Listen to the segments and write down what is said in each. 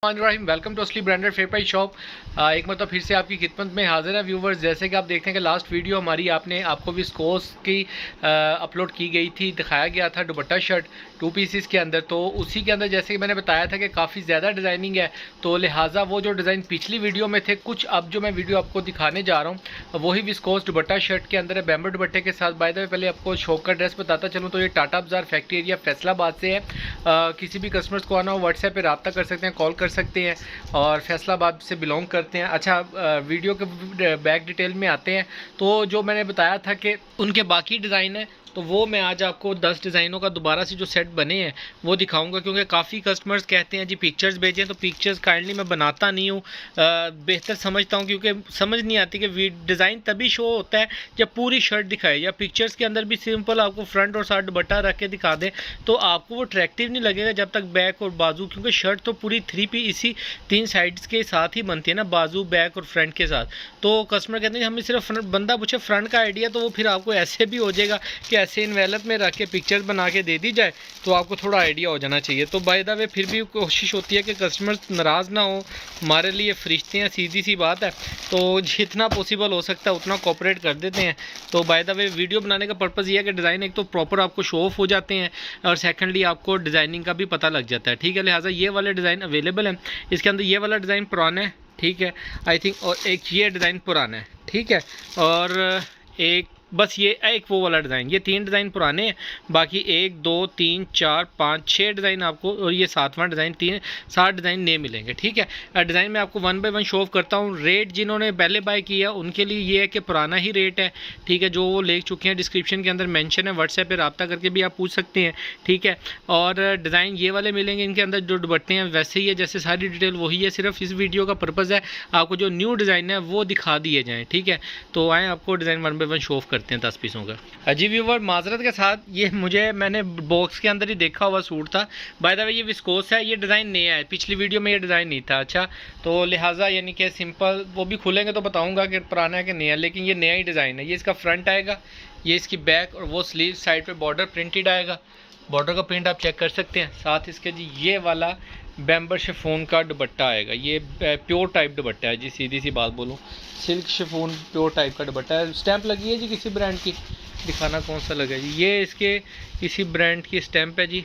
Welcome to असली branded fair price shop. एक मतलब फिर से आपकी खिदमत में हाजिर है व्यूवर्स। जैसे कि आप देखते हैं कि लास्ट वीडियो हमारी आपको विस्कोस की अपलोड की गई थी, दिखाया गया था दुपट्टा शर्ट 2 पीसेस के अंदर। तो उसी के अंदर जैसे कि मैंने बताया था कि काफ़ी ज़्यादा डिज़ाइनिंग है, तो लिहाजा वो जो डिज़ाइन पिछली वीडियो में थे कुछ अब जो मैं वीडियो आपको दिखाने जा रहा हूँ वही विस्कोस दुपट्टा शर्ट के अंदर है, बैम्बर दुपट्टे के साथ। बाय द वे पहले आपको शॉप का एड्रेस बताता चलूँ तो ये टाटा बाजार फैक्ट्री एरिया फैसलाबाद से है। किसी भी कस्टमर्स को आना हो व्हाट्सएप पर रब्ता कर सकते हैं, कॉल कर सकते हैं और फैसलाबाद से बिलोंग करते हैं। अच्छा, वीडियो के बैक डिटेल में आते हैं तो जो मैंने बताया था कि उनके बाकी डिज़ाइन है, तो वो मैं आज आपको 10 डिज़ाइनों का दोबारा से जो सेट बने हैं वो दिखाऊंगा, क्योंकि काफ़ी कस्टमर्स कहते हैं जी पिक्चर्स भेजें, तो पिक्चर्स काइंडली मैं बनाता नहीं हूँ, बेहतर समझता हूँ, क्योंकि समझ नहीं आती कि डिज़ाइन तभी शो होता है जब पूरी शर्ट दिखाए, या पिक्चर्स के अंदर भी सिंपल आपको फ्रंट और साइड दुपट्टा रख के दिखा दें तो आपको वो अट्रैक्टिव नहीं लगेगा जब तक बैक और बाजू, क्योंकि शर्ट तो पूरी 3 पीस इसी 3 साइड्स के साथ ही बनती है ना, बाजू बैक और फ्रंट के साथ। तो कस्टमर कहते हैं हमें सिर्फ बंदा पूछे फ्रंट का आइडिया, तो वो फिर आपको ऐसे भी हो जाएगा कि ऐसे इन्वेलप में रख के पिक्चर्स बना के दे दी जाए तो आपको थोड़ा आइडिया हो जाना चाहिए। तो बाय द वे फिर भी कोशिश होती है कि कस्टमर्स नाराज़ ना हो, हमारे लिए फरिश्ते हैं, सीधी सी बात है, तो जितना पॉसिबल हो सकता है उतना कोऑपरेट कर देते हैं। तो बाय द वे वीडियो बनाने का पर्पज़ ये है कि डिज़ाइन एक तो प्रॉपर आपको शो ऑफ हो जाते हैं और सेकेंडली आपको डिज़ाइनिंग का भी पता लग जाता है, ठीक है। लिहाजा ये वाले डिज़ाइन अवेलेबल हैं, इसके अंदर ये वाला डिज़ाइन पुराना है, ठीक है आई थिंक, और एक ये डिज़ाइन पुराना है, ठीक है, और एक बस ये एक वो वाला डिज़ाइन, ये 3 डिज़ाइन पुराने हैं, बाकी 1 2 3 4 5 6 डिज़ाइन आपको, और ये 7वां डिज़ाइन, 7 डिज़ाइन नए मिलेंगे, ठीक है। डिज़ाइन मैं आपको 1 बाय 1 शो ऑफ करता हूँ। रेट जिन्होंने पहले बाय किया उनके लिए ये है कि पुराना ही रेट है, ठीक है, जो वो ले चुके हैं डिस्क्रिप्शन के अंदर मेंशन है, व्हाट्सएप पर रब्ता करके भी आप पूछ सकते हैं, ठीक है। और डिज़ाइन ये वाले मिलेंगे, इनके अंदर जो दुपट्टे हैं वैसे ही है, जैसे सारी डिटेल वही है, सिर्फ इस वीडियो का पर्पज़ है आपको जो न्यू डिज़ाइन है वो दिखा दिए जाएँ, ठीक है। तो आएँ आपको डिज़ाइन 1 बाय 1 शो ऑफ करते हैं 10 पीसों का। अजी व्यूवर माजरत के साथ, ये मैंने बॉक्स के अंदर ही देखा हुआ सूट था। बाय द वे ये विस्कोस है, ये डिज़ाइन नया है, पिछली वीडियो में ये डिज़ाइन नहीं था। अच्छा, तो लिहाजा यानी कि सिंपल वो भी खुलेंगे तो बताऊंगा कि पुराना है कि नया, लेकिन ये नया ही डिज़ाइन है। ये इसका फ्रंट आएगा, ये इसकी बैक, और वो स्लीव साइड पे बॉर्डर प्रिंटेड आएगा, बॉर्डर का प्रिंट आप चेक कर सकते हैं। साथ इसके जी ये वाला बैम्बर शिफॉन का दुपट्टा आएगा, ये प्योर टाइप दुपट्टा है जी, सीधी सी बात बोलूँ, सिल्क शिफॉन प्योर टाइप का दुपट्टा है। स्टैंप लगी है जी किसी ब्रांड की, दिखाना कौन सा लगा जी, ये इसके किसी ब्रांड की स्टैंप है जी,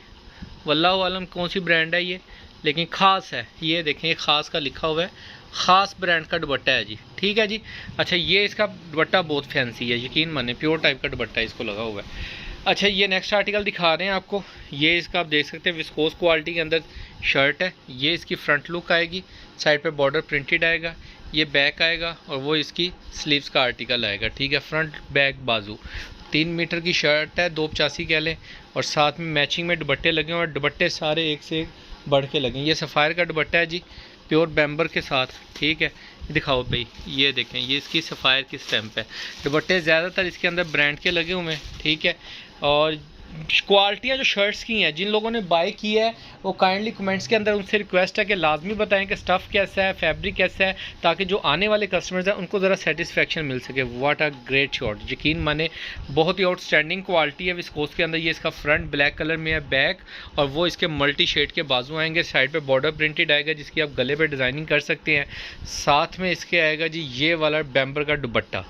वल्लाहु आलम कौन सी ब्रांड है ये, लेकिन ख़ास है, ये देखें ख़ास का लिखा हुआ है, ख़ास ब्रांड का दुपट्टा है जी, ठीक है जी। अच्छा, ये इसका दुपट्टा बहुत फैंसी है, यकीन माने प्योर टाइप का दुपट्टा इसको लगा हुआ है। अच्छा, ये नेक्स्ट आर्टिकल दिखा रहे हैं आपको, ये इसका आप देख सकते हैं विस्कोस क्वालिटी के अंदर शर्ट है। ये इसकी फ्रंट लुक आएगी, साइड पे बॉर्डर प्रिंटेड आएगा, ये बैक आएगा, और वो इसकी स्लीव्स का आर्टिकल आएगा, ठीक है। फ्रंट बैक बाजू 3 मीटर की शर्ट है, 285 कह लें, और साथ में मैचिंग में दुपट्टे लगे हैं, और दुपट्टे सारे एक से एक बढ़ के लगे हैं। ये सफ़ायर का दुपट्टा है जी, प्योर बैम्बर के साथ, ठीक है। दिखाओ भाई, ये देखें, ये इसकी सफ़ायर की स्टैंप है। दुपट्टे ज़्यादातर इसके अंदर ब्रांड के लगे हुए हैं, ठीक है। और क्वालिटियाँ जो शर्ट्स की हैं, जिन लोगों ने बाय किया है वो काइंडली कमेंट्स के अंदर उनसे रिक्वेस्ट है कि लाजमी बताएं कि स्टफ़ कैसा है, फैब्रिक कैसा है, ताकि जो आने वाले कस्टमर्स हैं उनको ज़रा सेटिस्फेक्शन मिल सके। व्हाट अ ग्रेट शॉट, यकीन माने बहुत ही आउटस्टैंडिंग क्वालिटी है विस्कोस के अंदर। ये इसका फ्रंट ब्लैक कलर में है, बैक और वो इसके मल्टी शेड के बाजू आएंगे, साइड पर बॉर्डर प्रिंटेड आएगा जिसकी आप गले पर डिज़ाइनिंग कर सकते हैं। साथ में इसके आएगा जी ये वाला बैम्बर का दुपट्टा,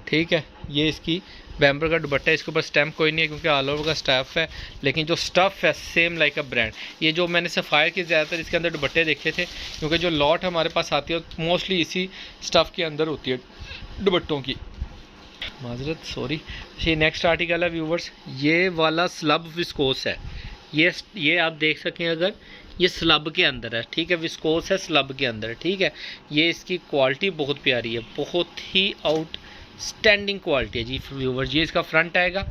ठीक है। ये इसकी बैम्बर का दुपट्टा, इसके ऊपर स्टैम्प कोई नहीं है क्योंकि ऑल ओवर का स्टफ़ है, लेकिन जो स्टफ़ है सेम लाइक अ ब्रांड। ये जो मैंने सफ़ायर के ज़्यादातर इसके अंदर दुपट्टे देखे थे, क्योंकि जो लॉट हमारे पास आती है मोस्टली इसी स्टफ़ के अंदर होती है दुपट्टों की, माजरत सॉरी। ये नेक्स्ट आर्टिकल है व्यूवर्स, ये वाला स्लब विस्कोस है, ये आप देख सकें अगर, ये स्लब के अंदर है, ठीक है, विस्कोस है स्लब के अंदर, ठीक है। ये इसकी क्वालिटी बहुत प्यारी है, बहुत ही आउट स्टैंडिंग क्वालिटी है जी व्यूवर्स। ये इसका फ्रंट आएगा,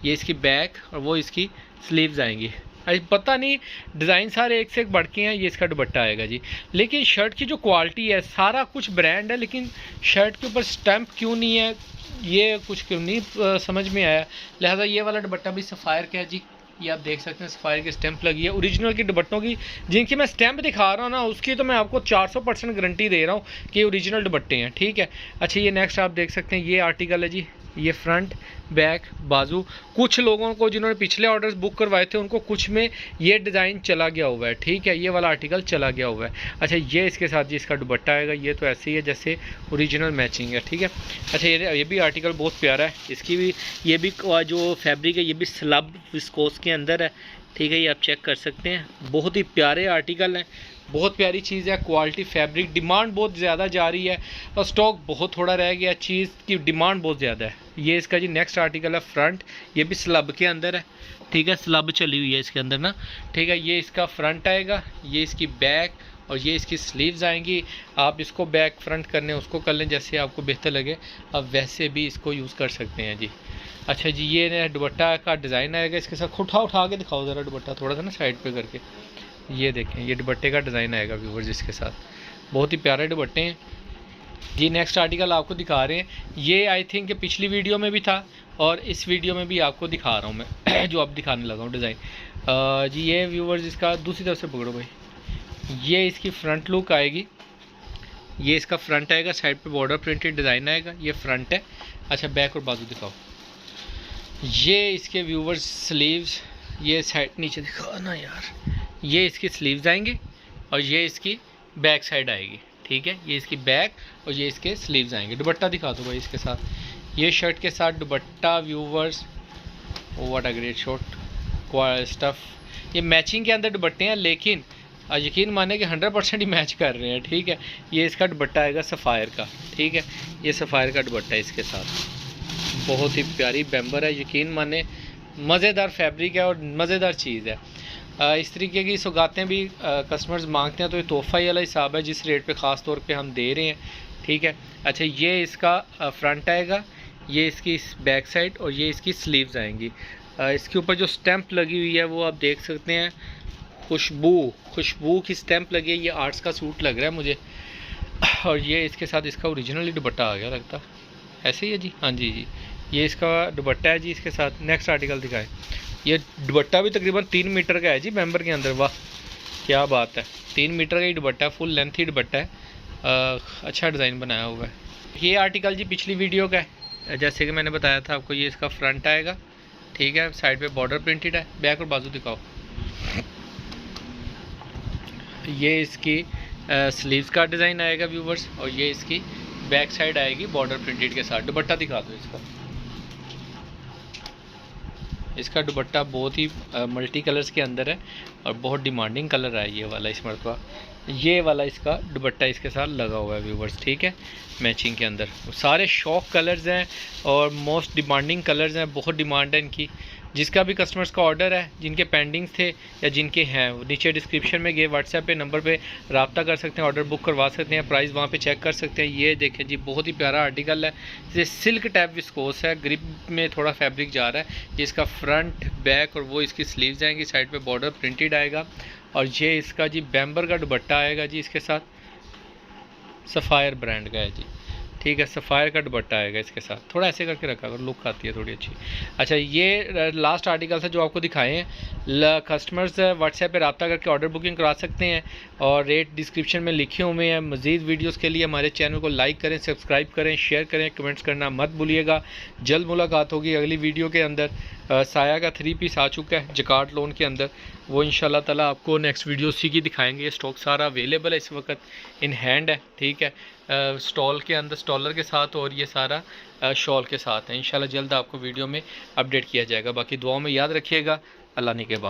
ये इसकी बैक, और वो इसकी स्लीव्स आएंगी। अरे पता नहीं डिज़ाइन सारे एक से एक बढ़ के हैं। ये इसका दुपट्टा आएगा जी, लेकिन शर्ट की जो क्वालिटी है सारा कुछ ब्रांड है, लेकिन शर्ट के ऊपर स्टैंप क्यों नहीं है, ये कुछ क्यों नहीं समझ में आया। लिहाजा ये वाला दुपट्टा भी सफ़ायर का है जी, ये आप देख सकते हैं सफ़ायर की स्टैंप लगी है। ओरिजिनल की दुपट्टों की जिनकी मैं स्टैंप दिखा रहा हूँ ना, उसकी तो मैं आपको 400% गारंटी दे रहा हूँ कि ओरिजिनल दुपट्टे हैं, ठीक है। अच्छा, ये नेक्स्ट आप देख सकते हैं, ये आर्टिकल है जी, ये फ्रंट बैक बाजू। कुछ लोगों को जिन्होंने पिछले ऑर्डर्स बुक करवाए थे उनको कुछ में ये डिज़ाइन चला गया हुआ है, ठीक है, ये वाला आर्टिकल चला गया हुआ है। अच्छा, ये इसके साथ जी इसका दुपट्टा आएगा, ये तो ऐसे ही है जैसे ओरिजिनल मैचिंग है, ठीक है। अच्छा, ये भी आर्टिकल बहुत प्यारा है, इसकी भी ये भी जो फैब्रिक है ये भी स्लब विस्कोस के अंदर है, ठीक है, ये आप चेक कर सकते हैं। बहुत ही प्यारे आर्टिकल हैं, बहुत प्यारी चीज़ है, क्वालिटी फैब्रिक। डिमांड बहुत ज़्यादा जा रही है और स्टॉक बहुत थोड़ा रह गया, चीज़ की डिमांड बहुत ज़्यादा है। ये इसका जी नेक्स्ट आर्टिकल है फ्रंट, ये भी स्लब के अंदर है, ठीक है, स्लब चली हुई है इसके अंदर ना, ठीक है। ये इसका फ्रंट आएगा, ये इसकी बैक और ये इसकी स्लीव्स आएंगी। आप इसको बैक फ्रंट करने उसको कर लें जैसे आपको बेहतर लगे, आप वैसे भी इसको यूज़ कर सकते हैं जी। अच्छा जी, ये दुपट्टा का डिज़ाइन आएगा इसके साथ। उठा के दिखाओ ज़रा दुपट्टा थोड़ा सा ना साइड पे करके, ये देखें, ये दुपट्टे का डिज़ाइन आएगा व्यूवर्स इसके साथ। बहुत ही प्यारे दुपट्टे हैं जी। नेक्स्ट आर्टिकल आपको दिखा रहे हैं, ये आई थिंक पिछली वीडियो में भी था और इस वीडियो में भी आपको दिखा रहा हूँ मैं जो अब दिखाने लगा हूँ डिज़ाइन जी। ये व्यूवर्स इसका दूसरी तरफ से पकड़ो भाई, ये इसकी फ्रंट लुक आएगी, ये इसका फ्रंट आएगा, साइड पे बॉर्डर प्रिंटेड डिज़ाइन आएगा, ये फ्रंट है। अच्छा, बैक और बाजू दिखाओ। ये इसके व्यूवर्स स्लीव्स, ये साइड नीचे दिखाओ ना यार, ये इसकी स्लीव्स आएंगे और ये इसकी बैक साइड आएगी, ठीक है, ये इसकी बैक और ये इसके स्लीव्स आएंगे। दुपट्टा दिखा दो भाई इसके साथ, ये शर्ट के साथ दुपट्टा viewers, what a great shot stuff. ये मैचिंग के अंदर दुपट्टे हैं, लेकिन यकीन माने कि 100% ही मैच कर रहे हैं, ठीक है। ये इसका दुपट्टा आएगा सफ़ायर का, ठीक है, ये सफ़ायर का दुपट्टा है इसके साथ। बहुत ही प्यारी बैम्बर है, यकीन माने मज़ेदार फैब्रिक है और मज़ेदार चीज़ है। इस तरीके की सौगातें भी कस्टमर्स मांगते हैं, तो ये तोहफ़ा ही वाला हिसाब है जिस रेट पे ख़ास तौर पे हम दे रहे हैं, ठीक है। अच्छा, ये इसका फ्रंट आएगा, ये इसकी बैक साइड और ये इसकी स्लीव्स आएंगी। इसके ऊपर जो स्टैंप लगी हुई है वो आप देख सकते हैं, खुशबू की स्टैंप लगी है। ये आर्ट्स का सूट लग रहा है मुझे, और ये इसके साथ इसका ओरिजिनली दुपट्टा आ गया लगता, ऐसे ही है जी, हाँ जी जी, ये इसका दुपट्टा है जी इसके साथ। नेक्स्ट आर्टिकल दिखाएं, ये दुपट्टा भी तकरीबन 3 मीटर का है जी मेंबर के अंदर, वाह क्या बात है, 3 मीटर का ही दुपट्टा, फुल लेंथ ही दुपट्टा है, अच्छा डिज़ाइन बनाया हुआ है। ये आर्टिकल जी पिछली वीडियो का है, जैसे कि मैंने बताया था आपको, ये इसका फ्रंट आएगा, ठीक है, साइड पे बॉर्डर प्रिंटेड है। बैक और बाजू दिखाओ। ये इसकी स्लीव्स का डिज़ाइन आएगा व्यूवर्स, और ये इसकी बैक साइड आएगी बॉर्डर प्रिंटेड के साथ। दुपट्टा दिखा दो इसका, इसका दुपट्टा बहुत ही मल्टी कलर्स के अंदर है और बहुत डिमांडिंग कलर है ये वाला इस मरतबा। ये वाला इसका दुपट्टा इसके साथ लगा हुआ है व्यूवर्स, ठीक है, मैचिंग के अंदर। सारे शॉक कलर्स हैं और मोस्ट डिमांडिंग कलर्स हैं, बहुत डिमांड है इनकी। जिसका भी कस्टमर्स का ऑर्डर है, जिनके पेंडिंग थे या जिनके हैं, नीचे डिस्क्रिप्शन में गए व्हाट्सएप पे नंबर पे रब्ता कर सकते हैं, ऑर्डर बुक करवा सकते हैं, प्राइस वहाँ पे चेक कर सकते हैं। ये देखें जी, बहुत ही प्यारा आर्टिकल है, ये सिल्क टाइप विस्कोस है, ग्रिप में थोड़ा फैब्रिक जा रहा है। ये इसका फ्रंट बैक और वो इसकी स्लीव्स आएंगी, साइड पे बॉर्डर प्रिंटेड आएगा, और ये इसका जी बैम्बर का दुपट्टा आएगा जी इसके साथ, सफ़ायर ब्रांड का है जी, ठीक है, सफ़ायर का दुपट्टा आएगा इसके साथ। थोड़ा ऐसे करके रखा अगर लुक आती है थोड़ी अच्छी। अच्छा, ये लास्ट आर्टिकल था जो आपको दिखाए हैं। कस्टमर्स व्हाट्सएप पे रब्ता करके ऑर्डर बुकिंग करा सकते हैं और रेट डिस्क्रिप्शन में लिखे हुए हैं। मज़ीद वीडियोस के लिए हमारे चैनल को लाइक करें, सब्सक्राइब करें, शेयर करें, कमेंट्स करना मत भूलिएगा। जल्द मुलाकात होगी अगली वीडियो के अंदर। साया का 3 पीस आ चुका है जकार्ड लोन के अंदर, वो इंशाल्लाह ताला आपको नेक्स्ट वीडियो उसी की दिखाएंगे। स्टॉक सारा अवेलेबल है इस वक्त, इन हैंड है, ठीक है, स्टॉल के अंदर, स्टॉलर के साथ, और ये सारा शॉल के साथ है। इंशाल्लाह जल्द आपको वीडियो में अपडेट किया जाएगा। बाकी दुआओं में याद रखिएगा। अल्लाह ने के बाद।